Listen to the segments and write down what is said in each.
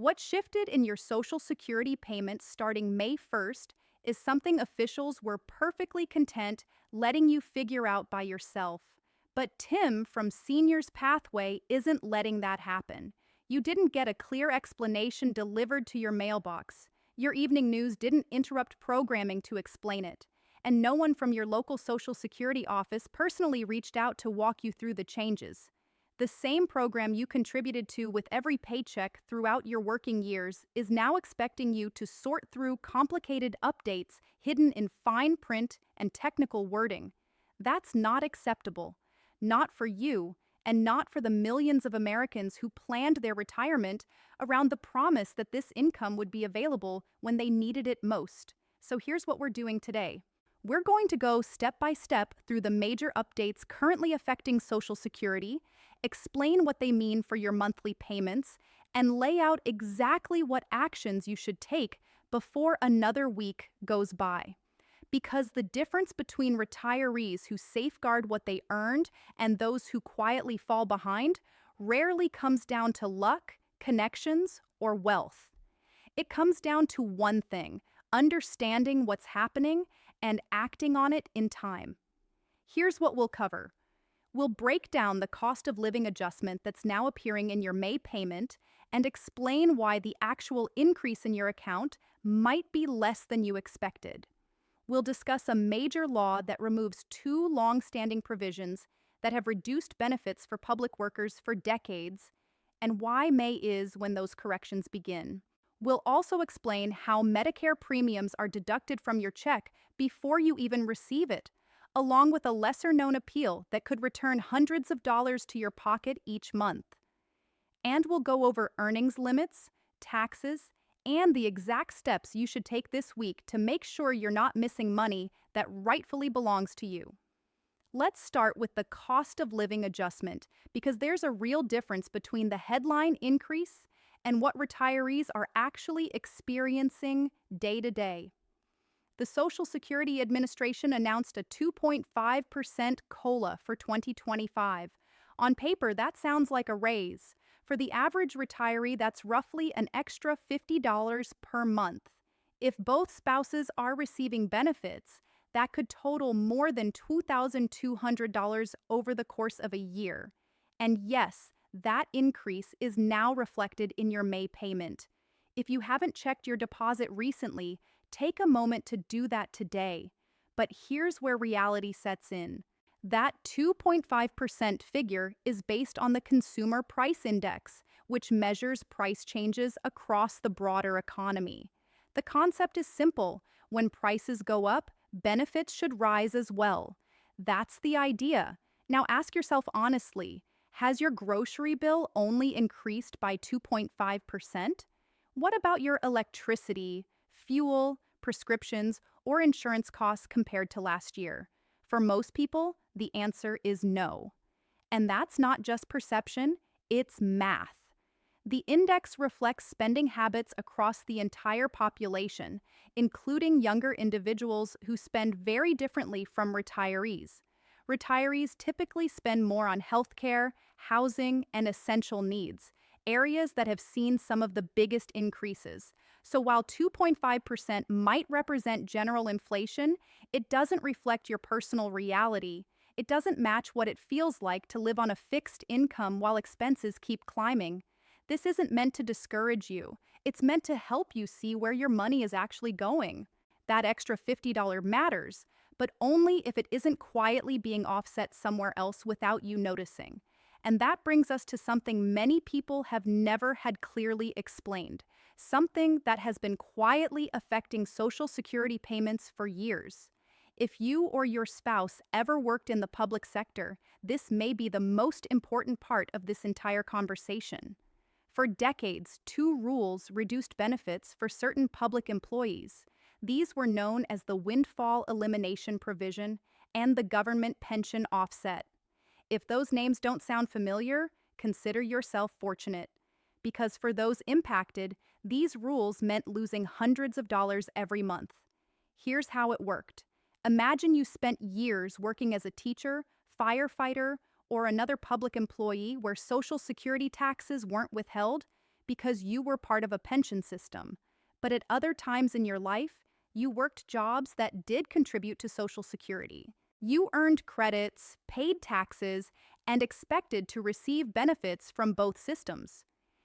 What shifted in your Social Security payments starting May 1st is something officials were perfectly content letting you figure out by yourself. But Tim from Seniors Pathway isn't letting that happen. You didn't get a clear explanation delivered to your mailbox. Your evening news didn't interrupt programming to explain it. And no one from your local Social Security office personally reached out to walk you through the changes. The same program you contributed to with every paycheck throughout your working years is now expecting you to sort through complicated updates hidden in fine print and technical wording. That's not acceptable. Not for you, and not for the millions of Americans who planned their retirement around the promise that this income would be available when they needed it most. So here's what we're doing today. We're going to go step by step through the major updates currently affecting Social Security, explain what they mean for your monthly payments, and lay out exactly what actions you should take before another week goes by. Because the difference between retirees who safeguard what they earned and those who quietly fall behind rarely comes down to luck, connections, or wealth. It comes down to one thing: understanding what's happening and acting on it in time. Here's what we'll cover. We'll break down the cost of living adjustment that's now appearing in your May payment and explain why the actual increase in your account might be less than you expected. We'll discuss a major law that removes two long-standing provisions that have reduced benefits for public workers for decades and why May is when those corrections begin. We'll also explain how Medicare premiums are deducted from your check before you even receive it, along with a lesser-known appeal that could return hundreds of dollars to your pocket each month. And we'll go over earnings limits, taxes, and the exact steps you should take this week to make sure you're not missing money that rightfully belongs to you. Let's start with the cost of living adjustment, because there's a real difference between the headline increase and what retirees are actually experiencing day to day. The Social Security Administration announced a 2.5% COLA for 2025. On paper, that sounds like a raise. For the average retiree, that's roughly an extra $50 per month. If both spouses are receiving benefits, that could total more than $2,200 over the course of a year. And yes, that increase is now reflected in your May payment. If you haven't checked your deposit recently, take a moment to do that today. But here's where reality sets in. That 2.5% figure is based on the Consumer Price Index, which measures price changes across the broader economy. The concept is simple. When prices go up, benefits should rise as well. That's the idea. Now ask yourself honestly, has your grocery bill only increased by 2.5%? What about your electricity, fuel, prescriptions, or insurance costs compared to last year? For most people, the answer is no. And that's not just perception, it's math. The index reflects spending habits across the entire population, including younger individuals who spend very differently from retirees. Retirees typically spend more on healthcare, housing, and essential needs, areas that have seen some of the biggest increases. So while 2.5% might represent general inflation, it doesn't reflect your personal reality. It doesn't match what it feels like to live on a fixed income while expenses keep climbing. This isn't meant to discourage you. It's meant to help you see where your money is actually going. That extra $50 matters, but only if it isn't quietly being offset somewhere else without you noticing. And that brings us to something many people have never had clearly explained, something that has been quietly affecting Social Security payments for years. If you or your spouse ever worked in the public sector, this may be the most important part of this entire conversation. For decades, two rules reduced benefits for certain public employees. These were known as the windfall elimination provision and the government pension offset. If those names don't sound familiar, consider yourself fortunate. Because for those impacted, these rules meant losing hundreds of dollars every month. Here's how it worked. Imagine you spent years working as a teacher, firefighter, or another public employee where Social Security taxes weren't withheld. because you were part of a pension system. But at other times in your life, you worked jobs that did contribute to Social Security. You earned credits, paid taxes, and expected to receive benefits from both systems.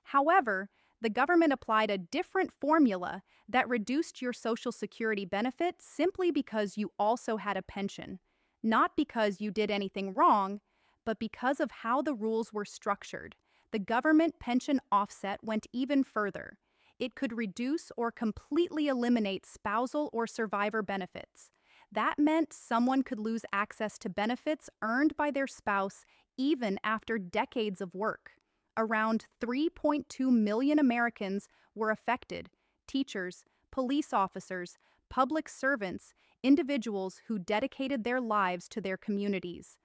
However, the government applied a different formula that reduced your Social Security benefit simply because you also had a pension. Not because you did anything wrong, but because of how the rules were structured. The government pension offset went even further. It could reduce or completely eliminate spousal or survivor benefits. That meant someone could lose access to benefits earned by their spouse even after decades of work. Around 3.2 million Americans were affected: teachers, police officers, public servants, individuals who dedicated their lives to their communities.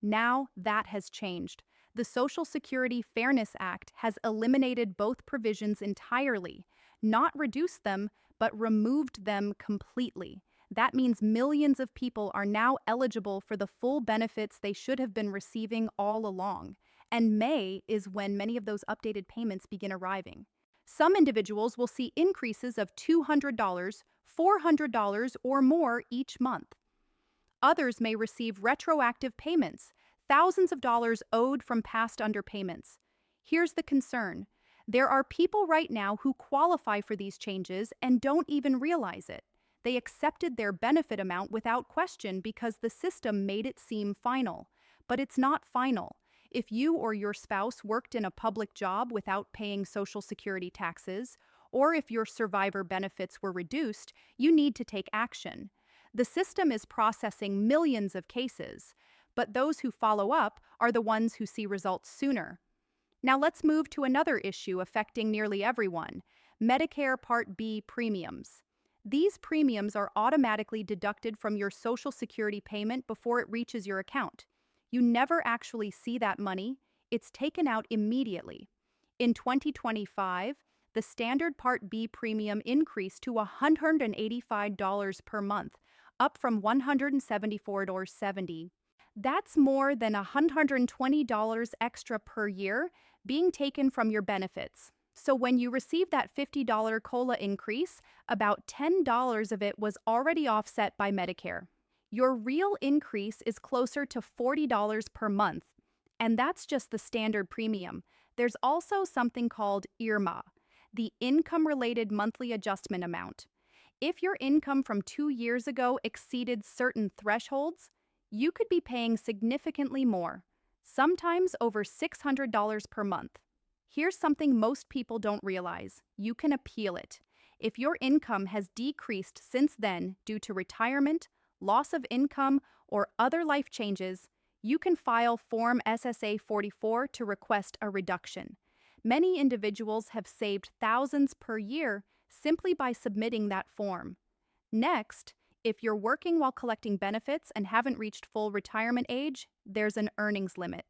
Now that has changed. The Social Security Fairness Act has eliminated both provisions entirely, not reduced them, but removed them completely. That means millions of people are now eligible for the full benefits they should have been receiving all along. And May is when many of those updated payments begin arriving. Some individuals will see increases of $200, $400, or more each month. Others may receive retroactive payments, thousands of dollars owed from past underpayments. Here's the concern. There are people right now who qualify for these changes and don't even realize it. They accepted their benefit amount without question because the system made it seem final. But it's not final. If you or your spouse worked in a public job without paying Social Security taxes, or if your survivor benefits were reduced, you need to take action. The system is processing millions of cases, but those who follow up are the ones who see results sooner. Now let's move to another issue affecting nearly everyone: Medicare Part B premiums. These premiums are automatically deducted from your Social Security payment before it reaches your account. You never actually see that money. It's taken out immediately. In 2025, the standard Part B premium increased to $185 per month, up from $174.70. That's more than $120 extra per year being taken from your benefits. So when you receive that $50 COLA increase, about $10 of it was already offset by Medicare. Your real increase is closer to $40 per month, and that's just the standard premium. There's also something called IRMA, the Income-Related Monthly Adjustment Amount. If your income from 2 years ago exceeded certain thresholds, you could be paying significantly more, sometimes over $600 per month. Here's something most people don't realize: you can appeal it. If your income has decreased since then due to retirement, loss of income, or other life changes, you can file Form SSA 44 to request a reduction. Many individuals have saved thousands per year simply by submitting that form. Next, if you're working while collecting benefits and haven't reached full retirement age, there's an earnings limit.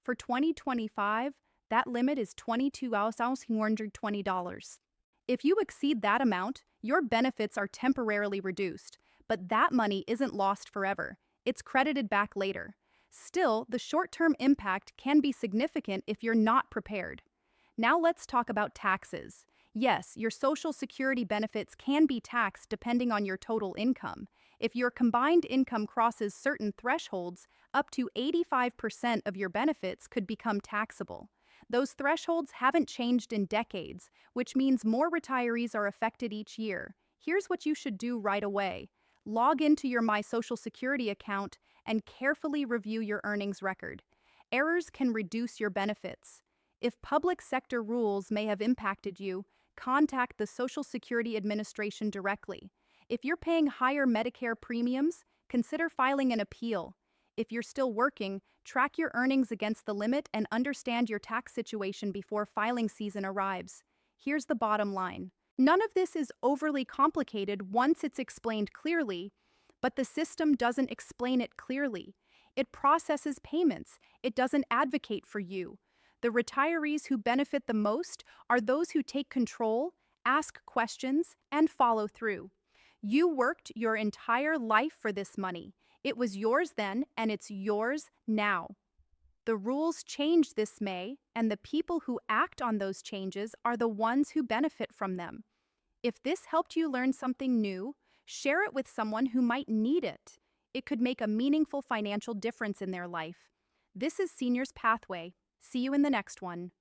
For 2025, that limit is $22,220. If you exceed that amount, your benefits are temporarily reduced, but that money isn't lost forever. It's credited back later. Still, the short-term impact can be significant if you're not prepared. Now let's talk about taxes. Yes, your Social Security benefits can be taxed depending on your total income. If your combined income crosses certain thresholds, up to 85% of your benefits could become taxable. Those thresholds haven't changed in decades, which means more retirees are affected each year. Here's what you should do right away. Log into your My Social Security account and carefully review your earnings record. Errors can reduce your benefits. If public sector rules may have impacted you, contact the Social Security Administration directly. If you're paying higher Medicare premiums, consider filing an appeal. If you're still working, track your earnings against the limit and understand your tax situation before filing season arrives. Here's the bottom line. None of this is overly complicated once it's explained clearly, but the system doesn't explain it clearly. It processes payments. It doesn't advocate for you. The retirees who benefit the most are those who take control, ask questions, and follow through. You worked your entire life for this money. It was yours then, and it's yours now. The rules change this May, and the people who act on those changes are the ones who benefit from them. If this helped you learn something new, share it with someone who might need it. It could make a meaningful financial difference in their life. This is Seniors Pathway. See you in the next one.